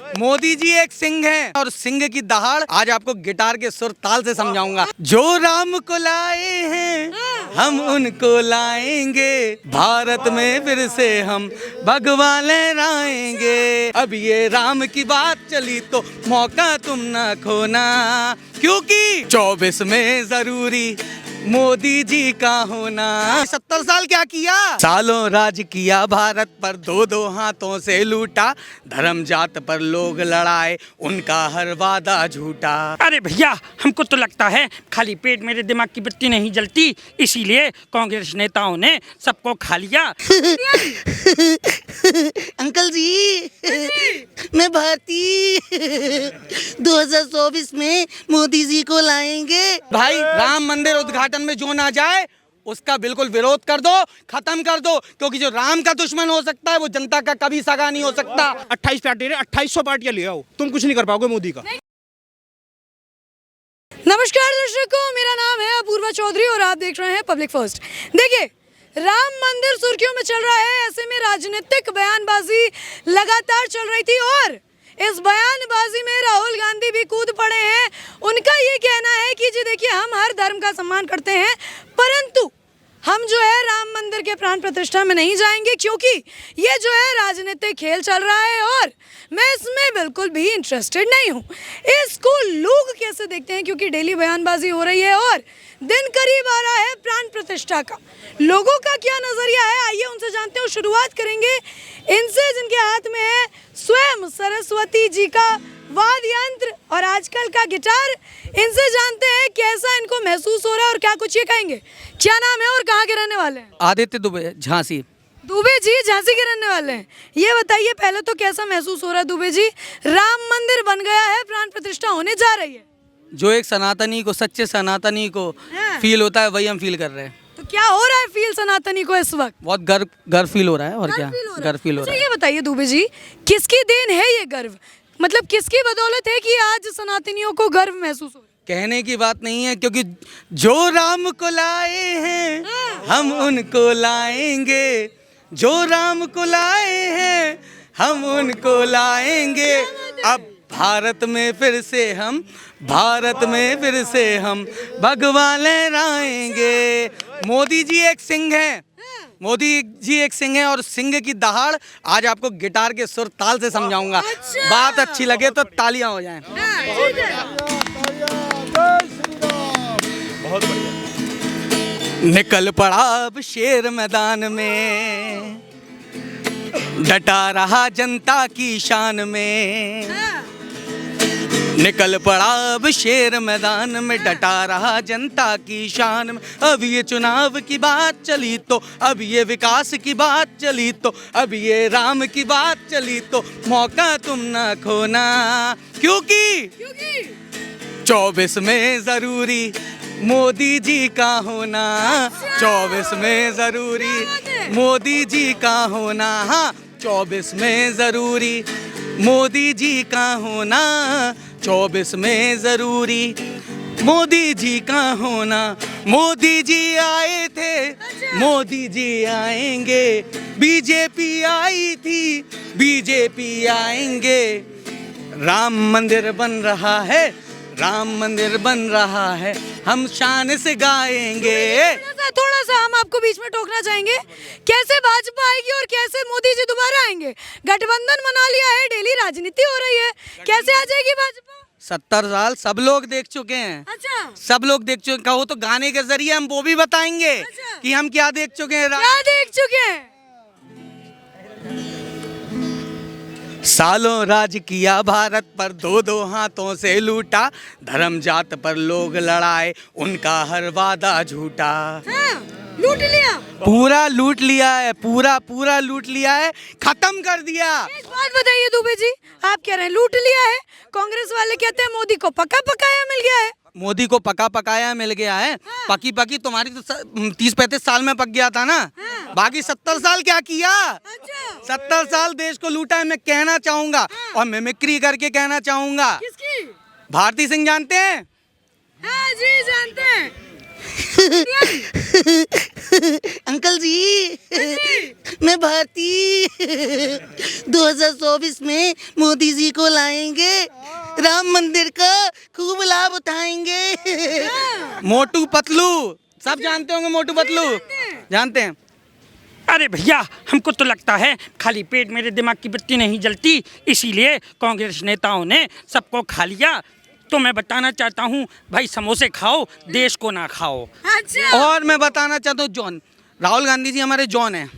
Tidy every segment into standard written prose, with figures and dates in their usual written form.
मोदी जी एक सिंह हैं और सिंह की दहाड़ आज आपको गिटार के सुर ताल से समझाऊंगा। जो राम को लाए हैं हम उनको लाएंगे, भारत में फिर से हम भगवा लहराएंगे। अब ये राम की बात चली तो मौका तुम ना खोना, क्योंकि 24 में जरूरी मोदी जी का होना। 70 साल क्या किया? सालों राज किया भारत पर, दो दो हाथों से लूटा, धर्म जात पर लोग लड़ाए, उनका हर वादा झूठा। अरे भैया, हमको तो लगता है खाली पेट मेरे दिमाग की बत्ती नहीं जलती, इसीलिए कांग्रेस नेताओं ने सबको खा लिया। अंकल जी, मैं भारती 2024 में मोदी जी को लाएंगे। भाई, राम मंदिर उद्घाटन में जो ना जाए उसका बिल्कुल विरोध कर दो, खत्म कर दो, क्योंकि जो राम का दुश्मन हो सकता है वो जनता का कभी सगा नहीं हो सकता। 28 पार्टी 2800 पार्टियां ले आओ, तुम कुछ नहीं कर पाओगे मोदी का। नमस्कार दर्शकों, मेरा नाम है अपूर्वा चौधरी और आप देख रहे हैं पब्लिक फर्स्ट। देखिए, राम मंदिर सुर्खियों में चल रहा है, ऐसे में राजनीतिक बयानबाजी लगातार चल रही थी और इस बयानबाजी में राहुल गांधी भी कूद पड़े हैं। उनका ये कहना है कि जी देखिए, हम हर धर्म का सम्मान करते हैं, परंतु हम जो है राम मंदिर के प्राण प्रतिष्ठा में नहीं जाएंगे, क्योंकि ये जो है राजनीतिक खेल चल रहा है और मैं इसमें बिल्कुल भी इंटरेस्टेड नहीं हूँ। इसको लोग कैसे देखते हैं, क्योंकि डेली बयानबाजी हो रही है और दिन करीब आ रहा है प्राण प्रतिष्ठा का। लोगों का क्या नजरिया है, आइए उनसे जानते हैं। शुरुआत करेंगे इनसे जिनके हाथ में है स्वयं सरस्वती जी का वाद्य यंत्र और आजकल का गिटार। इनसे जानते हैं कैसा इनको महसूस हो रहा है और क्या कुछ ये कहेंगे। क्या नाम है और कहाँ के रहने वाले हैं? आदित्य दुबे, झांसी। दुबे जी झांसी के रहने वाले हैं। ये बताइए पहले तो कैसा महसूस हो रहा है दुबे जी? राम मंदिर बन गया है, प्राण प्रतिष्ठा होने जा रही है। जो एक सनातनी को, सच्चे सनातनी को फील होता है, वही हम फील कर रहे हैं। तो क्या हो रहा है फील सनातनी को इस वक्त? बहुत गर्व फील हो रहा है। और क्या गर्व फील हो रहा है। ये बताइए दुबे जी, किसकी देन है ये गर्व? मतलब किसकी बदौलत है कि आज सनातनियों को गर्व महसूस हो रहा है? कहने की बात नहीं है, क्योंकि जो राम को लाए हैं हम उनको लाएंगे, जो राम को लाए हैं हम उनको लाएंगे। अब भारत में फिर से हम भगवा लहराएंगे। मोदी जी एक सिंह हैं, मोदी जी एक सिंह है और सिंह की दहाड़ आज आपको गिटार के सुर ताल से समझाऊंगा। बात अच्छी लगे तो तालियां हो जाएं। बहुत बढ़िया। निकल पड़ा अब शेर मैदान में, डटा रहा जनता की शान में। निकल पड़ा अब शेर मैदान में, डटा रहा जनता की शान में। अब ये चुनाव की बात चली तो, अब ये विकास की बात चली तो, अब ये राम की बात चली तो मौका तुम ना खोना, क्योंकि 24 में जरूरी मोदी जी का होना। 24 में जरूरी मोदी जी का होना। हाँ, 24 में जरूरी मोदी जी का होना। 24 में जरूरी मोदी जी का होना। मोदी जी आए थे, मोदी जी आएंगे। बीजेपी आई थी, बीजेपी आएंगे। राम मंदिर बन रहा है, राम मंदिर बन रहा है, हम शान से गाएंगे। थोड़ा सा हम आपको बीच में टोकना चाहेंगे। कैसे भाजपा आएगी और कैसे मोदी जी दोबारा आएंगे? गठबंधन बना लिया है, डेली राजनीति हो रही है, कैसे आ जाएगी भाजपा? 70 साल सब लोग देख चुके हैं। अच्छा, सब लोग देख चुके। कहो तो गाने के जरिए हम वो भी बताएंगे कि हम क्या देख चुके हैं। क्या देख चुके हैं? सालों राज किया भारत पर, दो दो हाथों से लूटा, धर्म जात पर लोग लड़ाए, उनका हर वादा झूठा। लूट लिया, पूरा लूट लिया है, पूरा लूट लिया है, खत्म कर दिया। एक बात बताइए दुबे जी, आप कह रहे हैं लूट लिया है, कांग्रेस वाले कहते हैं मोदी को पका पकाया मिल गया है। मोदी को पका पकाया मिल गया है। पकी पकी तुम्हारी तो 30-35 साल में पक गया था ना। बाकी 70 साल क्या किया? 70 साल देश को लूटा है। मैं कहना चाहूंगा और मिमिक्री करके कहना चाहूंगा। किसकी? भारती सिंह जानते हैं? हाँ जी, जानते हैं। अंकल जी मैं भारती 2024 में मोदी जी को लाएंगे, राम मंदिर का खूब लाभ उठाएंगे। मोटू पतलू सब जानते होंगे, मोटू पतलू जानते हैं। अरे भैया, हमको तो लगता है खाली पेट मेरे दिमाग की बत्ती नहीं जलती, इसीलिए कांग्रेस नेताओं ने सबको खा लिया। तो मैं बताना चाहता हूँ भाई, समोसे खाओ, देश को ना खाओ। अच्छा, और मैं बताना चाहता हूँ जॉन, राहुल गांधी जी हमारे जॉन हैं।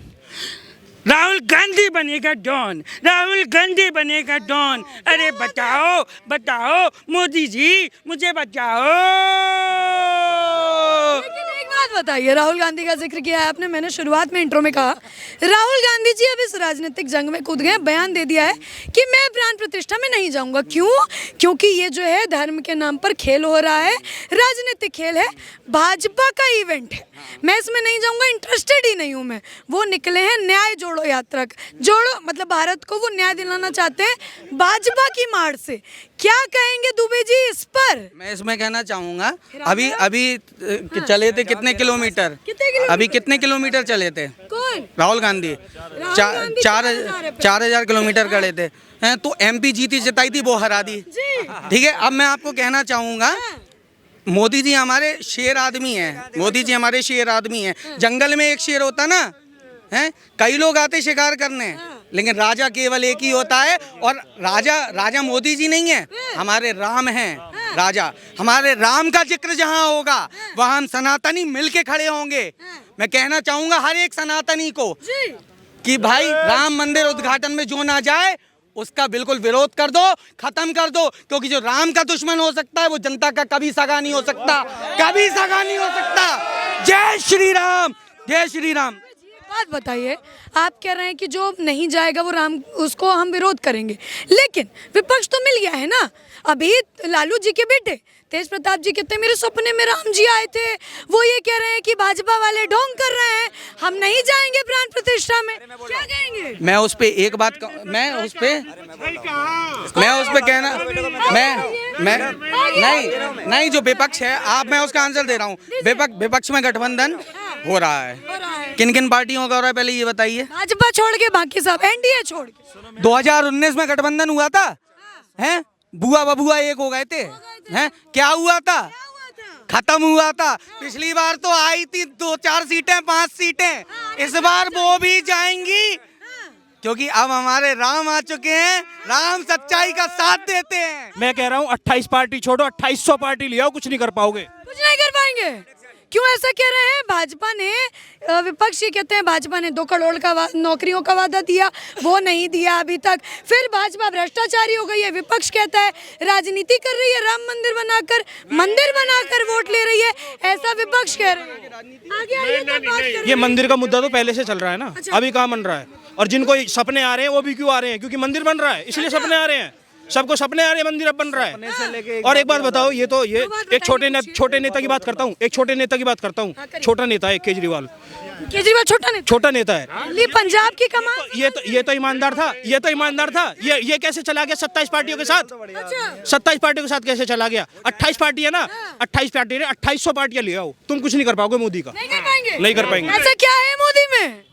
राहुल गांधी बनेगा डॉन, राहुल गांधी बनेगा डॉन। अरे बचाओ बचाओ मोदी जी, मुझे बचाओ। लेकिन एक बात बताइए, राहुल गांधी का जिक्र किया है आपने, मैंने शुरुआत में इंट्रो में कहा राहुल गांधी जी अब इस राजनीतिक जंग में कूद गए, बयान दे दिया है कि मैं प्राण प्रतिष्ठा में नहीं जाऊंगा। क्यों? क्योंकि ये जो है धर्म के नाम पर खेल हो रहा है, राजनीतिक खेल है, भाजपा का इवेंट है, मैं इसमें नहीं जाऊंगा, इंटरेस्टेड ही नहीं हूं मैं। वो निकले हैं न्याय जोड़ो यात्रा, जोड़ो मतलब भारत को वो न्याय दिलाना चाहते हैं भाजपा की मार से। क्या कहेंगे दुबे जी इस पर? मैं इसमें कहना चाहूँगा, अभी अभी चले थे कितने किलोमीटर, अभी कितने किलोमीटर चले थे कौन? राहुल गांधी? 4,000 किलोमीटर गए थे हैं। तो एमपी जीती जिताई थी, वो हरा दी। ठीक है, अब मैं आपको कहना चाहूँगा, मोदी जी हमारे शेर आदमी हैं, मोदी जी हमारे शेर आदमी हैं। जंगल में एक शेर होता ना हैं, कई लोग आते शिकार करने, लेकिन राजा केवल एक ही होता है, और राजा मोदी जी नहीं है, हमारे राम हैं राजा। हमारे राम का जिक्र जहाँ होगा वहाँ हम सनातनी मिलके खड़े होंगे। मैं कहना चाहूँगा हर एक सनातनी को कि भाई राम मंदिर उद्घाटन में जो ना जाए उसका बिल्कुल विरोध कर दो, खत्म कर दो, क्योंकि जो राम का दुश्मन हो सकता है वो जनता का कभी सगा नहीं हो सकता, कभी सगा नहीं हो सकता। जय श्री राम, जय श्री राम। बात बताइए, आप कह रहे हैं कि जो नहीं जाएगा वो राम, उसको हम विरोध करेंगे, लेकिन विपक्ष तो मिल गया है ना। अभी लालू जी के बेटे तेज प्रताप जी कहते हैं मेरे सपने में राम जी आए थे, वो ये कह रहे हैं कि भाजपा वाले ढोंग कर रहे हैं, हम नहीं जाएंगे प्राण प्रतिष्ठा में। क्या कहेंगे? मैं उस पे एक बात मैं उस पे कहना मैं नहीं जो विपक्ष है, मैं उसका आंसर दे रहा हूँ। विपक्ष में गठबंधन हो रहा है, किन किन पार्टियों का हो रहा है पहले ये बताइए। भाजपा छोड़ के बाकी सब, एनडीए छोड़ के। 2019 में गठबंधन हुआ था, हैं? बुआ बबुआ एक हो गए थे, हैं? क्या हुआ था? खत्म हुआ था। पिछली बार तो आई थी 2-4 सीटें, 5 सीटें, इस बार वो भी जाएंगी, क्योंकि अब हमारे राम आ चुके हैं, राम सच्चाई का साथ देते हैं। मैं कह रहा हूँ 28 पार्टी छोड़ो, 2800 पार्टी ले आओ, कुछ नहीं कर पाओगे। कुछ नहीं कर पाएंगे। क्यों ऐसा कह रहे हैं? भाजपा ने, विपक्ष ये कहते हैं भाजपा ने 2 करोड़ का नौकरियों का वादा दिया, वो नहीं दिया अभी तक। फिर भाजपा भ्रष्टाचारी हो गई है, विपक्ष कहता है राजनीति कर रही है, राम मंदिर बनाकर वोट ले रही है, ऐसा विपक्ष कह रहे हैं। आगे आइए तो बात करें। ये मंदिर का मुद्दा तो पहले से चल रहा है ना, अभी कहाँ बन रहा है? और जिनको सपने आ रहे हैं वो भी क्यों आ रहे हैं? क्योंकि मंदिर बन रहा है, इसलिए सपने आ रहे हैं। सबको सपने आ रहे हैं, मंदिर अब बन रहा है। और एक बात बताओ, ये एक छोटे नेता की बात करता हूँ, एक छोटे नेता की बात करता हूँ। छोटा नेता है केजरीवाल छोटा नेता है। पंजाब की कमान। ये तो ईमानदार था, ये कैसे चला गया 27 पार्टियों के साथ? 27 पार्टियों के साथ कैसे चला गया? 28 पार्टी है ना, 28 पार्टी है, 2800 पार्टियां ले आओ, तुम कुछ नहीं कर पाओगे मोदी का। नहीं कर पाएंगे। ऐसा क्या है मोदी में?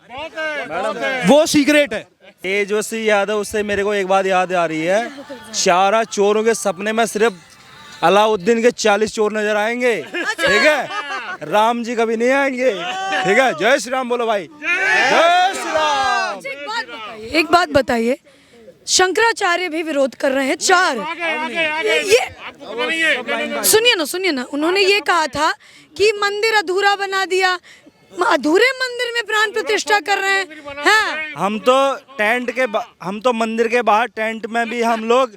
वो सीक्रेट है। तेजस्वी यादव, उससे मेरे को एक बात याद आ रही है, 4 चोरों के सपने में सिर्फ अलाउद्दीन के 40 चोर नजर आएंगे। ठीक है, राम जी कभी नहीं आएंगे। ठीक है, जय श्री राम बोलो भाई, जय श्री राम। एक बात बताइए, शंकराचार्य भी विरोध कर रहे हैं। 4 ये सुनिए ना, उन्होंने ये कहा था कि मंदिर अधूरा बना दिया, अधूरे मंदिर में प्राण प्रतिष्ठा कर रहे हैं। हाँ। हम तो मंदिर के बाहर टेंट में भी हम लोग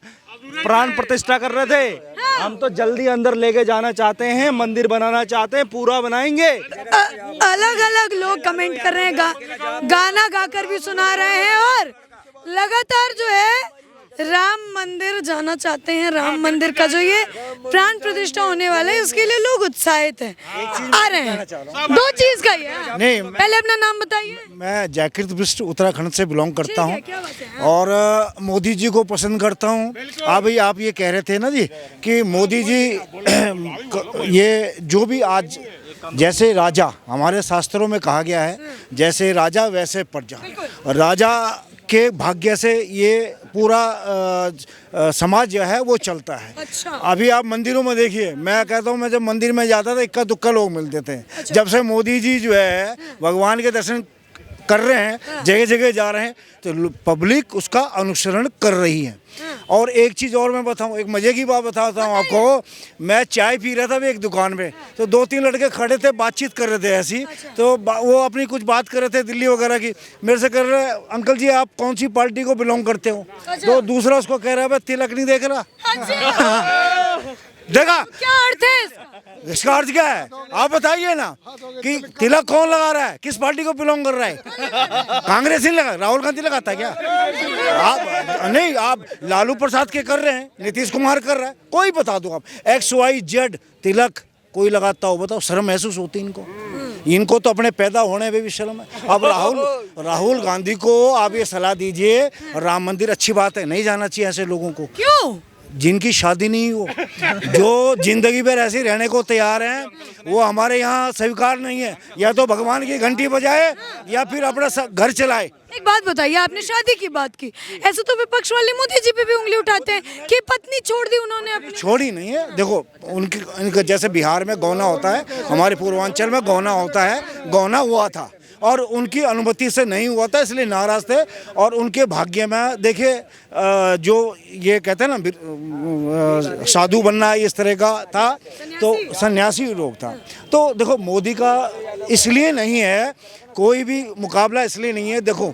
प्राण प्रतिष्ठा कर रहे थे। हम तो जल्दी अंदर लेके जाना चाहते हैं, मंदिर बनाना चाहते हैं, पूरा बनाएंगे। अलग अलग लोग कमेंट कर रहे हैं, गाना गाकर भी सुना रहे हैं, और लगातार जो है राम मंदिर जाना चाहते हैं। राम मंदिर का जो ये प्राण प्रतिष्ठा होने वाला है, उसके लिए लोग उत्साहित हैं, आ रहे हैं। 2 चीज का ही है। नहीं, पहले अपना नाम बताइए। मैं जयकृत बिष्ट उत्तराखंड से बिलोंग करता हूं, और मोदी जी को पसंद करता हूं। अभी आप ये कह रहे थे ना जी कि मोदी जी ये जो भी आज जैसे राजा, हमारे शास्त्रों में कहा गया है, जैसे राजा वैसे प्रजा। और राजा के भाग्य से ये पूरा समाज जो है वो चलता है। अच्छा। अभी आप मंदिरों में देखिए, मैं कहता हूँ, मैं जब मंदिर में जाता था इक्का दुक्का लोग मिलते थे। जब से मोदी जी जो है भगवान के दर्शन कर रहे हैं, जगह जगह जा रहे हैं, तो पब्लिक उसका अनुसरण कर रही है। और एक चीज़ और मैं बताऊं, एक मज़े की बात बताता हूं आपको। मैं चाय पी रहा था अभी एक दुकान पे, तो 2-3 लड़के खड़े थे, बातचीत कर रहे थे ऐसी। तो वो अपनी कुछ बात कर रहे थे दिल्ली वगैरह की। मेरे से कर रहे, अंकल जी आप कौन सी पार्टी को बिलोंग करते हो? तो दूसरा उसको कह रहा है, भाई तिलक नहीं देख रहा? देखा क्या अर्थ है इसका? इसका अर्थ क्या है आप बताइए ना, कि तिलक कौन लगा रहा है, किस पार्टी को बिलोंग कर रहा है? कांग्रेस ही लगा, राहुल गांधी लगाता है क्या? आप नहीं, आप लालू प्रसाद के कर रहे हैं, नीतीश कुमार कर रहा है, कोई बता दो आप, XYZ तिलक कोई लगाता हो, बताओ शर्म महसूस होती इनको? इनको तो अपने पैदा होने पे भी शर्म है। अब राहुल गांधी को आप ये सलाह दीजिए, राम मंदिर अच्छी बात है, नहीं जाना चाहिए ऐसे लोगों को। क्यों? जिनकी शादी नहीं हो, जो जिंदगी भर ऐसे रहने को तैयार हैं, वो हमारे यहाँ स्वीकार नहीं है। या तो भगवान की घंटी बजाए या फिर अपना घर चलाए। एक बात बताइए, आपने शादी की बात की, ऐसे तो विपक्ष वाले मोदी जी पे भी उंगली उठाते हैं कि पत्नी छोड़ दी उन्होंने अपनी। छोड़ी नहीं है, देखो उनके जैसे बिहार में गौना होता है, हमारे पूर्वांचल में गौना होता है, गौना हुआ था और उनकी अनुमति से नहीं हुआ था, इसलिए नाराज थे। और उनके भाग्य में देखिए, जो ये कहते हैं ना साधु बनना इस तरह का था, तो सन्यासी लोग था। तो देखो मोदी का इसलिए नहीं है, कोई भी मुकाबला इसलिए नहीं है। देखो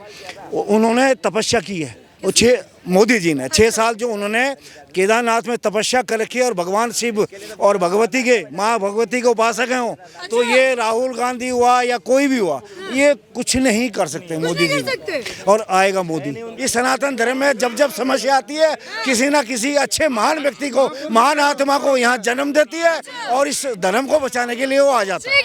उन्होंने तपस्या की है, मोदी जी ने 6 साल जो उन्होंने केदारनाथ में तपस्या कर रखी है, और भगवान शिव और भगवती के माँ भगवती के उपासक हैं वो। तो ये राहुल गांधी हुआ या कोई भी हुआ, ये कुछ नहीं कर सकते मोदी जी। और आएगा मोदी। इस सनातन धर्म में जब जब समस्या आती है, किसी ना किसी अच्छे महान व्यक्ति को, महान आत्मा को यहाँ जन्म देती है, और इस धर्म को बचाने के लिए वो आ जाता है।